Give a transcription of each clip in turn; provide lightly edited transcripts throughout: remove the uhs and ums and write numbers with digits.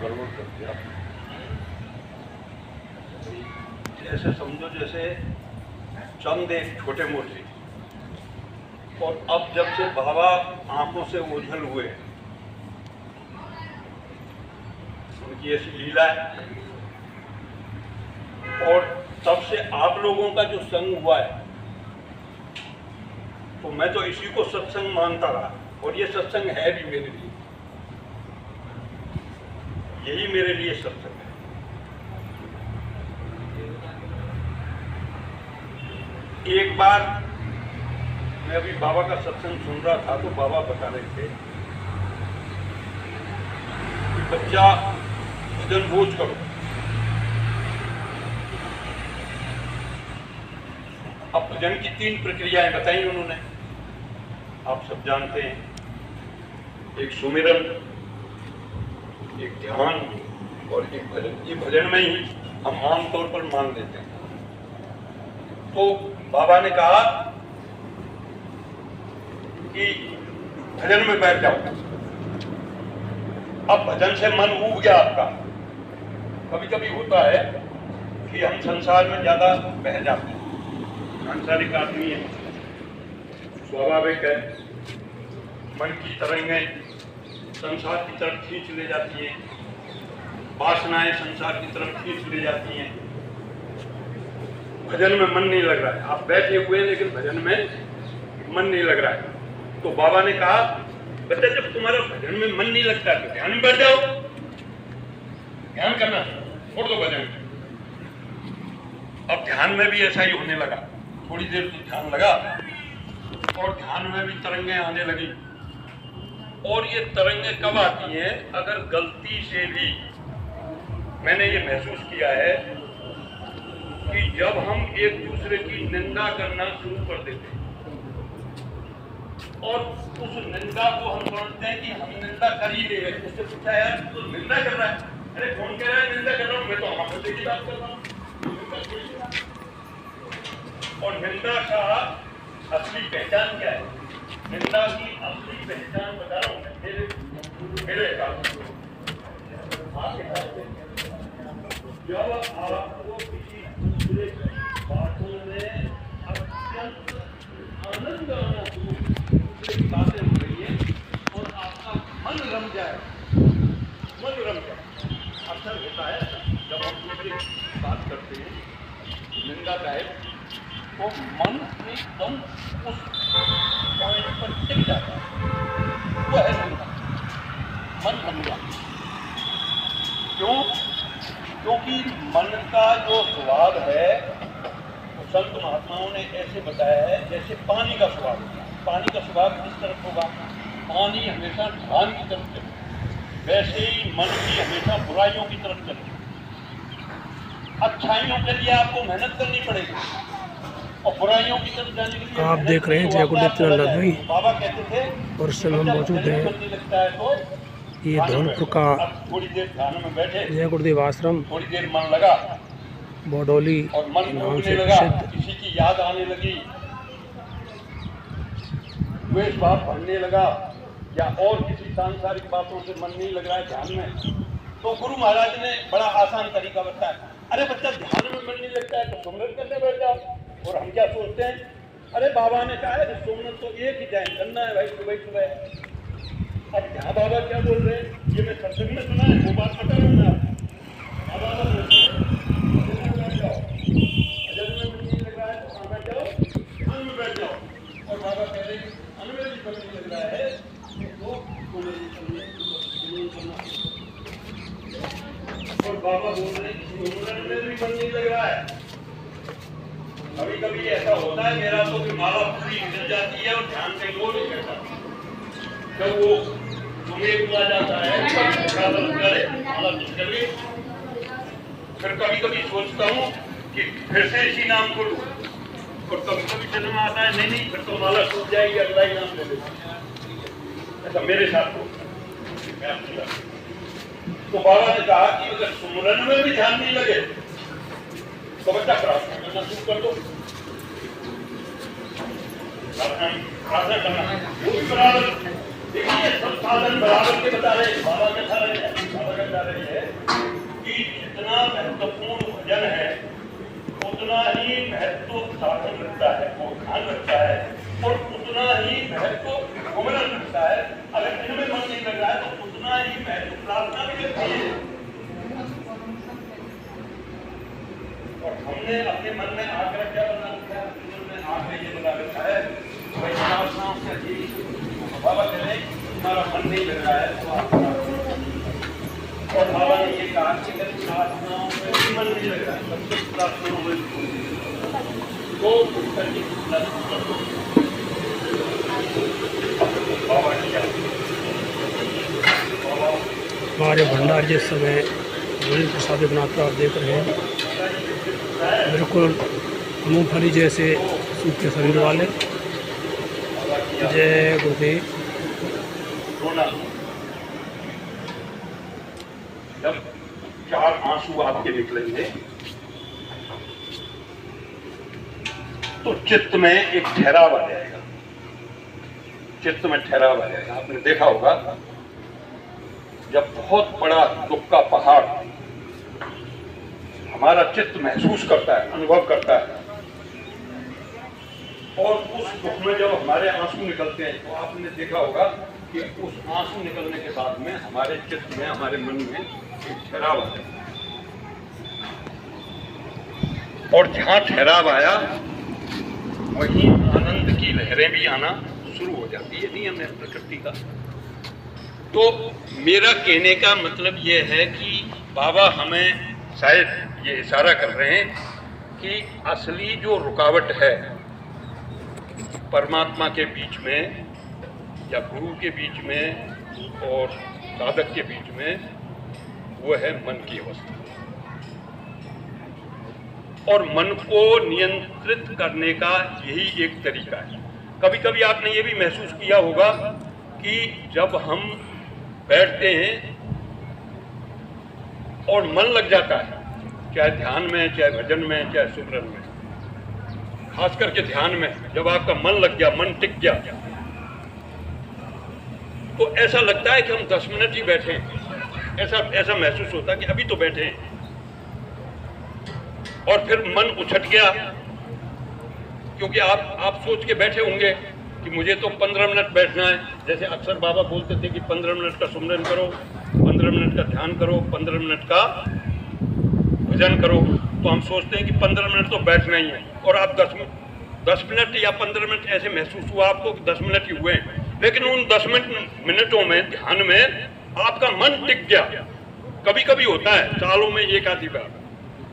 गड़बड़ कर दिया। ऐसे समझो जैसे चंद एक छोटे मोटे, और अब जब से बाबा आंखों से ओझल हुए, उनकी ऐसी लीला है, और तब से आप लोगों का जो संग हुआ है, तो मैं तो इसी को सत्संग मानता रहा, और ये सत्संग है भी मेरे लिए, यही मेरे लिए सत्संग है। एक बार मैं अभी बाबा का सत्संग सुन रहा था, तो बाबा बता रहे थे कि बच्चा भजन रोज करो। अब भजन की 3 प्रक्रियाएं बताई उन्होंने, आप सब जानते हैं, एक सुमिरन, एक ध्यान और एक भजन। ये भजन में ही हम आमतौर पर मान लेते हैं। तो बाबा ने कहा कि भजन में बैठ जाओ। अब भजन से मन ऊब गया आपका। कभी कभी होता है कि हम संसार में ज्यादा बह जाते हैं, सांसारिक आदमी है, स्वाभाविक है, मन की तरंगें संसार की तरफ खींच ले जाती हैं, वासनाएं संसार की तरफ खींच ले जाती हैं, भजन में मन नहीं लग रहा है, आप बैठे हुए हैं लेकिन भजन में मन नहीं लग रहा है। तो बाबा ने कहा, बच्चा जब तुम्हारा भजन में मन नहीं लगता तो ध्यान में बैठ जाओ, ध्यान करना छोड़ दो भजन। अब ध्यान में भी ऐसा ही होने लगा, थोड़ी देर तो ध्यान लगा और ध्यान में भी तरंगें आने लगी। और ये तरंगें कब आती हैं? अगर गलती से भी, मैंने ये महसूस किया है कि जब हम एक दूसरे की निंदा करना शुरू कर देते हैं और उस निंदा को हम समझते हैं कि हम निंदा कर ही ले रहे हैं। उससे पूछा यार तो निंदा कर रहा है, अरे कौन कह रहा है निंदा कर रहा हूँ, मैं तो हम की बात कर रहा हूँ। और निंदा का असली पहचान क्या है? निंदा की असली पहचान बता रहा हूँ मेरे हिसाब से। जब आपको किसी दूसरे की बातों में अत्यंत आनंद आना शुरू, दूसरे की बातें हो रही है और आपका मन रम जाए, मन रम जाए। अक्सर होता है जब हम दूसरे की बात करते हैं, निंदा का है, तो मन एकदम उस पॉइंट पर टिक जाता है, वो है निंदा, मन रम जाता। क्यों? क्योंकि मन का जो स्वभाव है, तो संत महात्माओं ने ऐसे बताया है जैसे पानी का स्वभाव होता है। पानी का स्वभाव किस तरफ होगा? पानी हमेशा ढलान की तरफ चले, वैसे ही मन भी हमेशा बुराइयों की तरफ चले। अच्छाइयों के लिए आपको मेहनत करनी पड़ेगी और बुराइयों की तरफ जाने के लिए आप देख रहे हैं जय गुरुदेव नंदनई बाबा कहते थे और इस समय हम मौजूद हैं ये धौलपुर का थोड़ी देर ध्यान में बैठे, जय गुरुदेव आश्रम, थोड़ी देर मन लगा बौडोली और मन नाम भूलने से लगा, प्रसिद्ध। किसी की याद आने लगी, द्वेष भाव बढ़ने लगा, या और किसी सांसारिक बातों से मन नहीं लग रहा है ध्यान में, तो गुरु महाराज ने बड़ा आसान तरीका बताया। अरे बच्चा ध्यान में मन नहीं लगता है तो सुमिरन करने बैठ जाओ। और हम क्या सोचते हैं, अरे बाबा ने कहा है सुमिरन तो एक ही टाइम करना है भाई, सुबह सुबह। अब यहाँ बाबा क्या बोल रहे हैं, ये मैं सत्संग में सुना है, वो बात पता है ना। बाबा बोलते हैं बैठ जाओ, भजन में मन नहीं लग रहा है तो बैठ जाओ, ध्यान में बैठ जाओ। और बाबा कह रहे हैं मन में भी मन नहीं लग रहा है तो और बाबा बोल रहे हैं सुमिरन में भी मन नहीं लग रहा है। कभी कभी ऐसा होता है मेरा तो कि माला पूरी हिल जाती है और ध्यान कहीं और नहीं करता, जब वो सुमेर हुआ जाता है माला निकल गई। फिर कभी कभी सोचता हूँ कि फिर से इसी नाम को लूं, और कभी कभी जन्म आता है नहीं फिर तो माला टूट जाएगी, अगला ही नाम ले लेता। ऐसा मेरे साथ हो। तो बाबा ने कहा कि अगर सुमिरन में भी ध्यान नहीं लगे तो बच्चा प्रार्थना करना शुरू कर दो। प्रार्थना करना बराबर, देखिए सब साधन बराबर के बता रहे, बाबा बता रहे हैं, बाबा बता रहे हैं साधन रखता है, वो ध्यान रखता है, और उतना ही महत्व सुमरन रखता है। अगर इनमें मन नहीं लग रहा है तो उतना ही महत्व प्रार्थना भी लगती है। और हमने अपने मन में आकर क्या बना रखा है? मन में आकर ये बना रखा है भाई प्रार्थनाओं से ही बाबा कहें तुम्हारा मन नहीं लग रहा है तो आप और बाबा ने ये कहा कि अगर प्रार्थनाओं में भी मन नहीं लग रहा है तब तक प्रार्थनाओं में तो उत्तर की बाबा क्या हमारे भंडार जिस समय गोविंद प्रसाद बनाकर आप देख रहे हैं, बिल्कुल मूंगफली जैसे सूखे शरीर वाले। जय गुरुदेव। रोना जब 4 आंसू आपके निकलेंगे तो चित्त में एक ठहराव आ जाएगा, चित्त में ठहराव आ जाएगा। आपने देखा होगा जब बहुत बड़ा दुख का पहाड़ हमारा चित्त महसूस करता है, अनुभव करता है, और उस दुख में जब हमारे आंसू निकलते हैं तो आपने देखा होगा कि उस आंसू निकलने के बाद में हमारे चित्त में, हमारे मन में एक ठहराव आता है। और जहां ठहराव आया वहीं आनंद की लहरें भी आना शुरू हो जाती है, नियम है प्रकृति का। तो मेरा कहने का मतलब ये है कि बाबा हमें शायद ये इशारा कर रहे हैं कि असली जो रुकावट है परमात्मा के बीच में या गुरु के बीच में और साधक के बीच में, वो है मन की अवस्था। और मन को नियंत्रित करने का यही एक तरीका है। कभी कभी आपने ये भी महसूस किया होगा कि जब हम बैठते हैं और मन लग जाता है, चाहे ध्यान में, चाहे भजन में, चाहे सुमरन में, खास करके ध्यान में जब आपका मन लग गया, मन टिक गया, तो ऐसा लगता है कि हम 10 मिनट ही बैठे हैं। ऐसा महसूस होता है कि अभी तो बैठे हैं, और फिर मन उछट गया, क्योंकि आप सोच के बैठे होंगे कि मुझे तो 15 मिनट बैठना है। जैसे अक्सर बाबा बोलते थे कि 15 मिनट का सुमरन करो, 15 मिनट का ध्यान करो, 15 मिनट का भजन करो। तो हम सोचते हैं कि 15 मिनट तो बैठना ही है, और आप 10 मिनट या 15 मिनट ऐसे महसूस हुआ आपको कि 10 मिनट ही हुए, लेकिन उन 10 मिनटों में ध्यान में आपका मन टिक गया। कभी कभी होता है सालों में एक आधी बार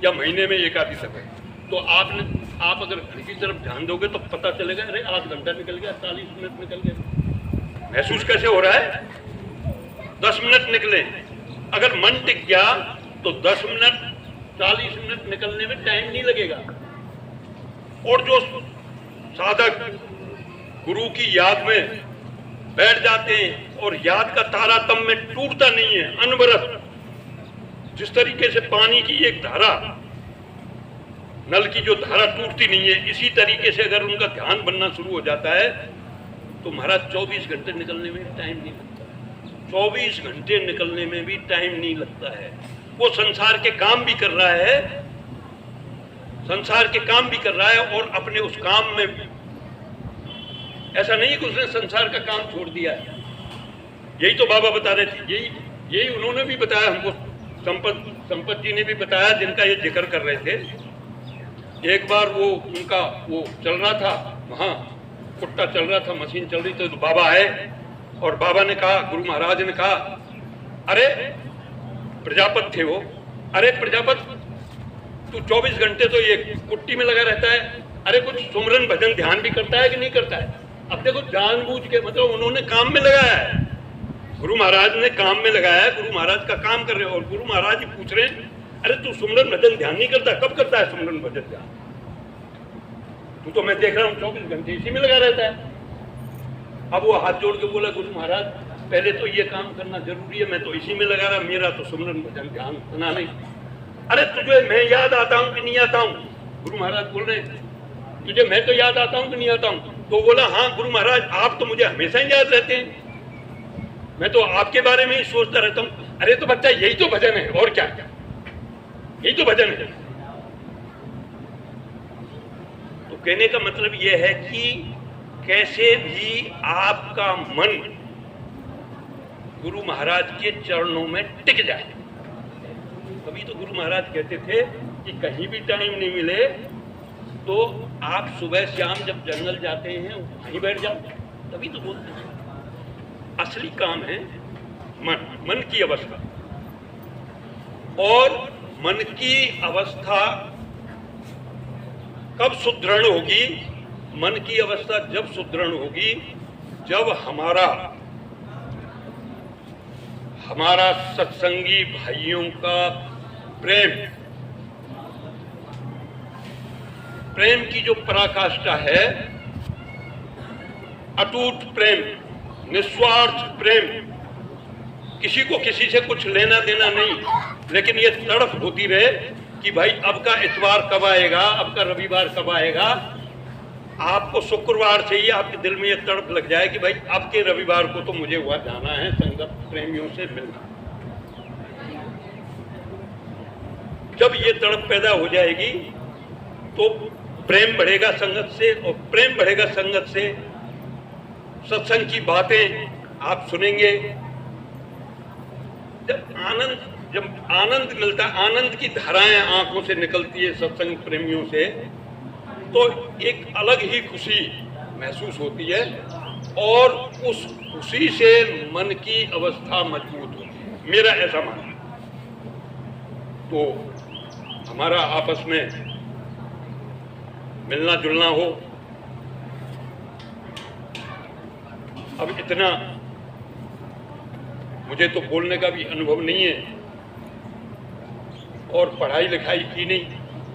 या महीने में एक आधी समय, तो आप अगर घर की तरफ ध्यान दोगे तो पता चलेगा अरे आध घंटा निकल गया, 40 मिनट निकल गए। महसूस कैसे हो रहा है? 10 मिनट निकले। अगर मन टिक गया तो 10 मिनट 40 मिनट निकलने में टाइम नहीं लगेगा। और जो साधक गुरु की याद में बैठ जाते हैं और याद का तारतम्य टूटता नहीं है, अनवरत, जिस तरीके से पानी की एक धारा, नल की जो धारा टूटती नहीं है, इसी तरीके से अगर उनका ध्यान बनना शुरू हो जाता है तो महाराज 24 घंटे निकलने में टाइम नहीं लगता। 24 घंटे निकलने में भी टाइम नहीं लगता है। वो संसार के काम भी कर रहा है, संसार के काम भी कर रहा है, और अपने उस काम में ऐसा नहीं कि उसने संसार का काम छोड़ दिया है। यही तो बाबा बता रहे थे, यही उन्होंने भी बताया हमको, संपत जी ने भी बताया, जिनका ये जिक्र कर रहे थे। एक बार वो चल रहा था, वहाँ कुट्टा चल रहा था, मशीन चल रही थी, तो बाबा आए और बाबा ने कहा, गुरु महाराज ने कहा, अरे प्रजापत थे वो, अरे प्रजापत तू 24 घंटे तो ये कुट्टी में लगा रहता है, अरे कुछ सुमरन भजन ध्यान भी करता है कि नहीं करता है? अब देखो जानबूझ के, मतलब उन्होंने काम में लगाया है, गुरु महाराज ने काम में लगाया है, गुरु महाराज का काम कर रहे हैं, और गुरु महाराज ही पूछ रहे हैं, अरे तू सुमरन भजन ध्यान नहीं करता? कब करता है सुमरन भजन ध्यान? तू तो मैं देख रहा हूँ 24 घंटे इसी में लगा रहता है। अब वो हाथ जोड़ के बोला, गुरु महाराज पहले तो ये काम करना जरूरी है, मैं तो इसी में लगा रहा, मेरा तो सुमरन भजन ध्यान सुना नहीं। अरे तुझे मैं याद आता हूँ कि नहीं आता हूँ? गुरु महाराज बोल रहे, तुझे मैं तो याद आता हूँ कि नहीं आता हूँ? तो बोला, हाँ गुरु महाराज आप तो मुझे हमेशा ही याद रहते हैं, मैं तो आपके बारे में ही सोचता रहता हूँ। अरे तो बच्चा यही तो भजन है, और क्या, यही तो भजन है। तो कहने का मतलब ये है कि कैसे भी आपका मन गुरु महाराज के चरणों में टिक जाए। तभी तो गुरु महाराज कहते थे कि कहीं भी टाइम नहीं मिले तो आप सुबह शाम जब जंगल जाते हैं वहीं बैठ जाओ। तभी तो बोलते हैं असली काम है मन की अवस्था। और मन की अवस्था कब सुदृढ़ होगी? मन की अवस्था जब सुदृढ़ होगी जब हमारा सत्संगी भाइयों का प्रेम की जो पराकाष्ठा है, अटूट प्रेम, निस्वार्थ प्रेम, किसी को किसी से कुछ लेना देना नहीं, लेकिन ये तड़प होती रहे कि भाई अब का इतवार कब आएगा, अब का रविवार कब आएगा। आपको शुक्रवार से ही आपके दिल में ये तड़प लग जाए कि भाई अब के रविवार को तो मुझे वहां जाना है संगत प्रेमियों से मिलना। जब ये तड़प पैदा हो जाएगी तो प्रेम बढ़ेगा संगत से, और प्रेम बढ़ेगा संगत से सत्संग की बातें आप सुनेंगे। जब आनंद मिलता है, आनंद की धाराएं आंखों से निकलती है सत्संग प्रेमियों से, तो एक अलग ही खुशी महसूस होती है और उस खुशी से मन की अवस्था मजबूत होती है। मेरा ऐसा मानना है। तो हमारा आपस में मिलना जुलना हो। अब इतना मुझे तो बोलने का भी अनुभव नहीं है और पढ़ाई लिखाई की नहीं,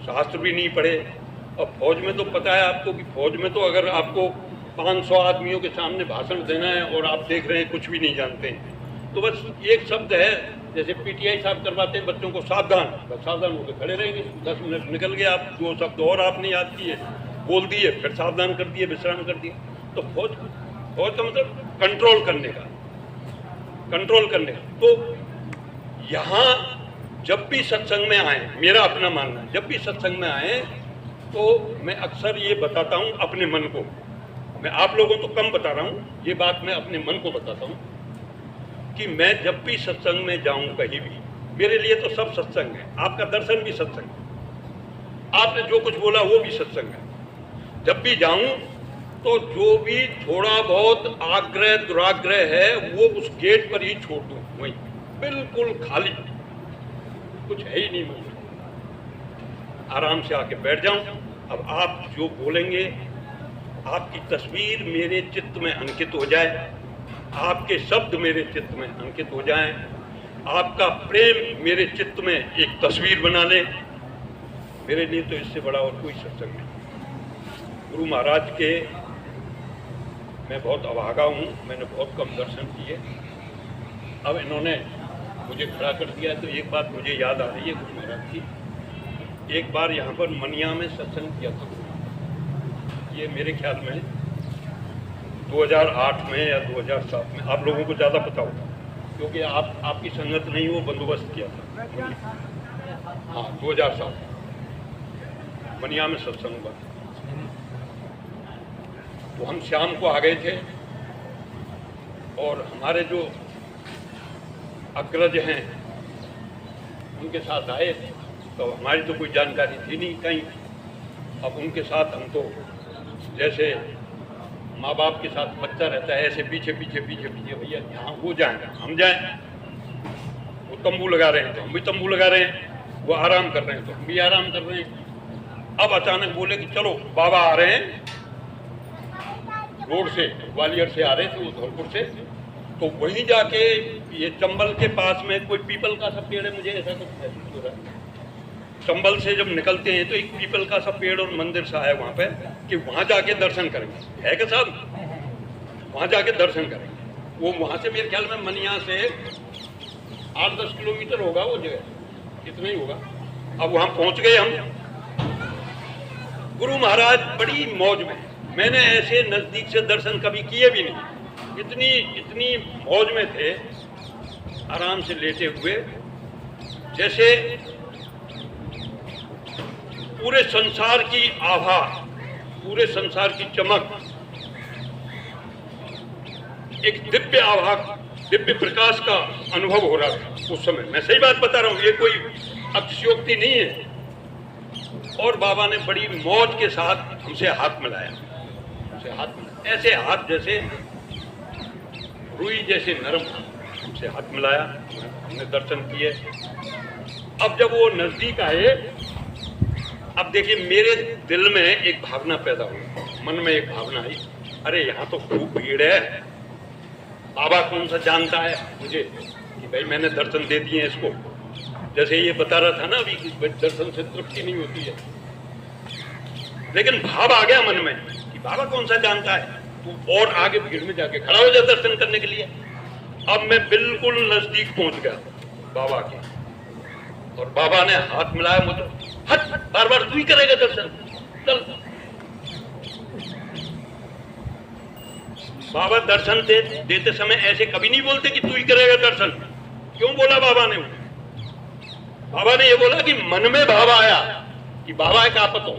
शास्त्र भी नहीं पढ़े। और फौज में तो पता है आपको कि फौज में तो अगर आपको 500 आदमियों के सामने भाषण देना है और आप देख रहे हैं कुछ भी नहीं जानते हैं, तो बस एक शब्द है, जैसे पीटीआई साहब करवाते हैं बच्चों को सावधान, बस सावधान होकर खड़े रहेंगे। 10 मिनट निकल गए, आप 2 शब्द और आपने याद किए, बोल दिए, फिर सावधान कर दिए, विश्राम कर दिए। तो फौज का मतलब कंट्रोल करने का। तो यहाँ जब भी सत्संग में आए, मेरा अपना मानना है, जब भी सत्संग में आए तो मैं अक्सर ये बताता हूँ अपने मन को। मैं आप लोगों को कम बता रहा हूँ, ये बात मैं अपने मन को बताता हूँ कि मैं जब भी सत्संग में जाऊँ कहीं भी, मेरे लिए तो सब सत्संग है। आपका दर्शन भी सत्संग है, आपने जो कुछ बोला वो भी सत्संग है। जब भी जाऊँ तो जो भी थोड़ा बहुत आग्रह दुराग्रह है वो उस गेट पर ही छोड़ दूँ, वहीं बिल्कुल खाली, कुछ है ही नहीं मुझे, आराम से आके बैठ जाऊं। अब आप जो बोलेंगे, आपकी तस्वीर मेरे चित्त में अंकित हो जाए, आपके शब्द मेरे चित्त में अंकित हो जाएं, आपका प्रेम मेरे चित्त में एक तस्वीर बना ले, मेरे लिए तो इससे बड़ा और कोई सत्संग नहीं। गुरु महाराज के मैं बहुत अभागा हूँ, मैंने बहुत कम दर्शन किए। अब इन्होंने मुझे खड़ा कर दिया तो एक बात मुझे याद आ रही है गुरु महाराज की। एक बार यहाँ पर मनिया में सत्संग किया था, ये मेरे ख्याल में 2008 में या 2007 में, आप लोगों को ज़्यादा पता होगा क्योंकि आपकी संगत नहीं, वो बंदोबस्त किया था। हाँ, 2007 मनिया में सत्संग हुआ। तो हम शाम को आ गए थे और हमारे जो अग्रज हैं उनके साथ आए, तो हमारी तो कोई जानकारी थी नहीं कहीं। अब उनके साथ हम तो जैसे माँ बाप के साथ बच्चा रहता है ऐसे पीछे पीछे पीछे पीछे, भैया यहाँ वो जाएं हम जाएं। वो तंबू लगा रहे हैं तो हम भी तंबू लगा रहे हैं, वो आराम कर रहे हैं तो हम भी आराम कर रहे हैं। अब अचानक बोले कि चलो बाबा आ रहे हैं, रोड से, ग्वालियर से आ रहे थे, वो धौलपुर से। तो वहीं जाके ये चंबल के पास में कोई पीपल का सा पेड़ है, मुझे ऐसा कुछ महसूस हो रहा है। चंबल से जब निकलते हैं तो एक पीपल का सा पेड़ और मंदिर सा है वहाँ पे, कि वहाँ जाके दर्शन करेंगे, है क्या साहब? वहाँ जाके दर्शन करेंगे। वो वहाँ से मेरे ख्याल में मनिया से 8-10 किलोमीटर होगा वो जगह, इतना ही होगा। अब वहाँ पहुँच गए हम। गुरु महाराज बड़ी मौज में, मैंने ऐसे नज़दीक से दर्शन कभी किए भी नहीं, इतनी मौज में थे, आराम से लेटे हुए, जैसे पूरे संसार की आभा पूरे संसार की चमक, एक दिव्य आभा, दिव्य प्रकाश का अनुभव हो रहा था उस समय। मैं सही बात बता रहा हूँ, ये कोई अतिशयोक्ति नहीं है। और बाबा ने बड़ी मौज के साथ हमसे हाथ मिलाया, ऐसे हाथ जैसे रुई जैसे नरम, हमसे हाथ मिलाया, हमने दर्शन किए। अब जब वो नजदीक आए, अब देखिए मेरे दिल में एक भावना पैदा हुई, मन में एक भावना आई, अरे यहाँ तो खूब भीड़ है, बाबा कौन सा जानता है मुझे कि भाई मैंने दर्शन दे दिए इसको। जैसे ये बता रहा था ना अभी कि दर्शन से तृप्ति नहीं होती है, लेकिन भाव आ गया मन में कि बाबा कौन सा जानता है, तो और आगे भीड़ में जाके खड़ा हो जाए दर्शन करने के लिए। अब मैं बिल्कुल नजदीक पहुंच गया बाबा के, और बाबा ने हाथ मिलाया मुझे, हट बार बार तू ही करेगा दर्शन, चल। बाबा दर्शन देते समय ऐसे कभी नहीं बोलते कि तू ही करेगा दर्शन। क्यों बोला बाबा ने? बाबा ने ये बोला कि मन में भाव आया कि बाबा एक आपत हो,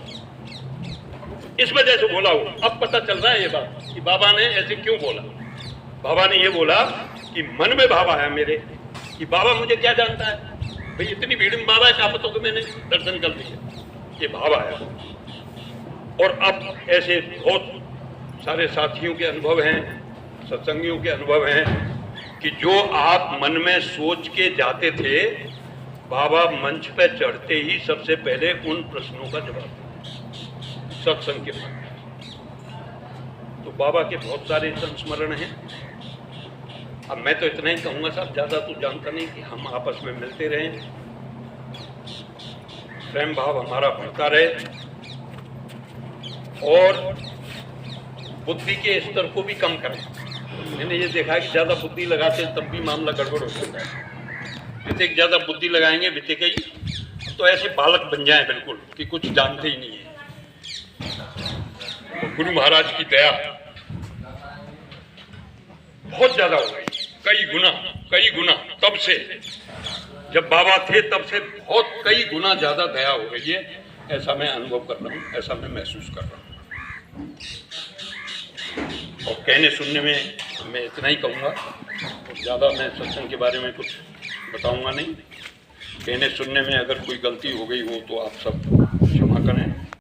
इस वजह से बोला हो। अब पता चल रहा है ये बात कि बाबा ने ऐसे क्यों बोला। बाबा ने ये बोला कि मन में भाव आया मेरे कि बाबा मुझे क्या जानता है भाई, इतनी भीड़ में बाबा एक आपत हो के मैंने दर्शन कर दिया, ये भाव आया। और अब ऐसे बहुत सारे साथियों के अनुभव हैं, सत्संगियों के अनुभव हैं कि जो आप मन में सोच के जाते थे, बाबा मंच पे चढ़ते ही सबसे पहले उन प्रश्नों का जवाब सत्संग के बाद। तो बाबा के बहुत सारे संस्मरण हैं। अब मैं तो इतना ही कहूँगा साहब, ज़्यादा तो जानता नहीं, कि हम आपस में मिलते रहें, प्रेम भाव हमारा बढ़ता रहे, और बुद्धि के स्तर को भी कम करें। मैंने ये देखा है कि ज़्यादा बुद्धि लगाते हैं तब भी मामला गड़बड़ हो जाता है। जितने ज़्यादा बुद्धि लगाएंगे वित्ते के ही तो ऐसे बालक बन जाएं बिल्कुल कि कुछ जानते ही नहीं है। तो गुरु महाराज की दया बहुत ज्यादा हो गई, कई गुना तब से, जब बाबा थे तब से बहुत कई गुना ज्यादा दया हो गई है। ऐसा मैं अनुभव कर रहा हूँ, ऐसा मैं महसूस कर रहा हूँ। और कहने सुनने में मैं इतना ही कहूँगा, ज़्यादा मैं सत्संग के बारे में कुछ बताऊँगा नहीं। कहने सुनने में अगर कोई गलती हो गई हो तो आप सब क्षमा करें।